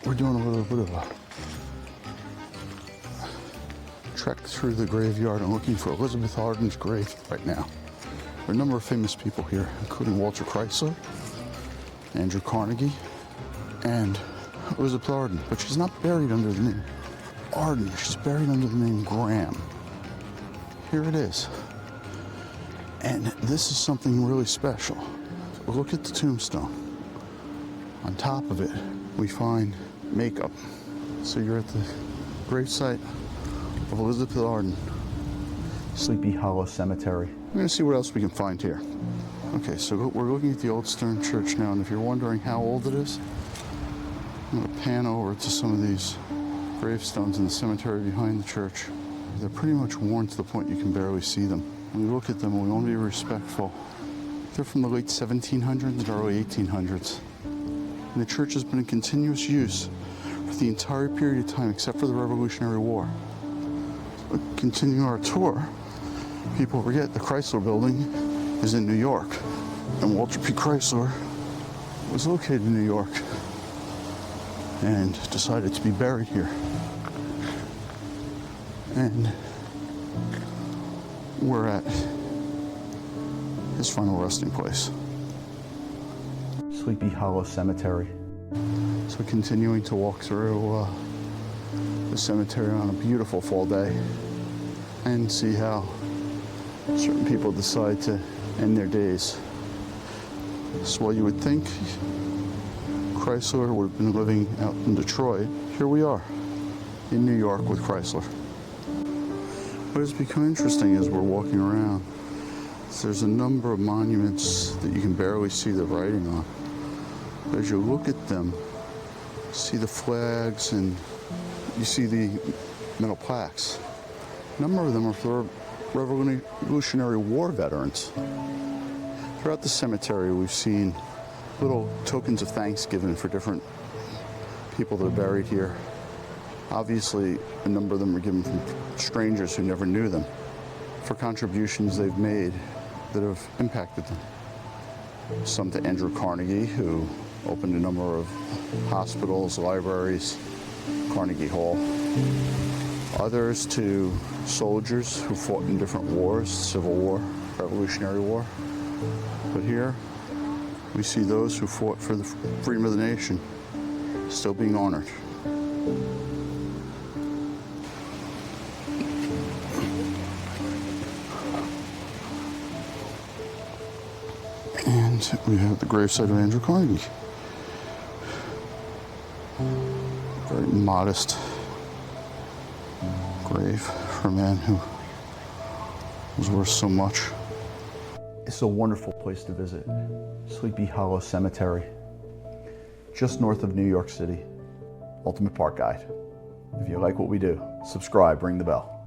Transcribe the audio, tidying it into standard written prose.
We're doing a little bit of a trek through the graveyard and looking for Elizabeth Arden's grave right now. There are a number of famous people here, including Walter Chrysler, Andrew Carnegie, and Elizabeth Arden. But she's not buried under the name Arden. She's buried under the name Graham. Here it is. And this is something really special. So look at the tombstone. On top of it, we find makeup. So you're at the gravesite of Elizabeth Arden, Sleepy Hollow Cemetery. We're going to see what else we can find here. Okay, so we're looking at the old stone church now, and if you're wondering how old it is, I'm going to pan over to some of these gravestones in the cemetery behind the church. They're pretty much worn to the point you can barely see them. When we look at them, we want to be respectful. They're from the late 1700s and early 1800s. And the church has been in continuous use for the entire period of time except for the Revolutionary War. Continuing our tour, people forget the Chrysler building is in New York, and Walter P. Chrysler was located in New York and decided to be buried here. And we're at his final resting place, Sleepy Hollow Cemetery. So continuing to walk through the cemetery on a beautiful fall day and see how certain people decide to end their days. So while you would think Chrysler would have been living out in Detroit, here we are in New York with Chrysler. What has become interesting as we're walking around is there's a number of monuments that you can barely see the writing on. But as you look at them, you see the flags and you see the metal plaques. A number of them are for Revolutionary War veterans. Throughout the cemetery, we've seen little tokens of thanksgiving for different people that are buried here. Obviously, a number of them were given from strangers who never knew them for contributions they've made that have impacted them. Some to Andrew Carnegie, who opened a number of hospitals, libraries, Carnegie Hall. Others to soldiers who fought in different wars, Civil War, Revolutionary War. But here, we see those who fought for the freedom of the nation still being honored. And we have the gravesite of Andrew Carnegie. Very modest grave for a man who was worth so much. It's a wonderful place to visit. Sleepy Hollow Cemetery, just north of New York City. Ultimate Park Guide. If you like what we do, subscribe, ring the bell.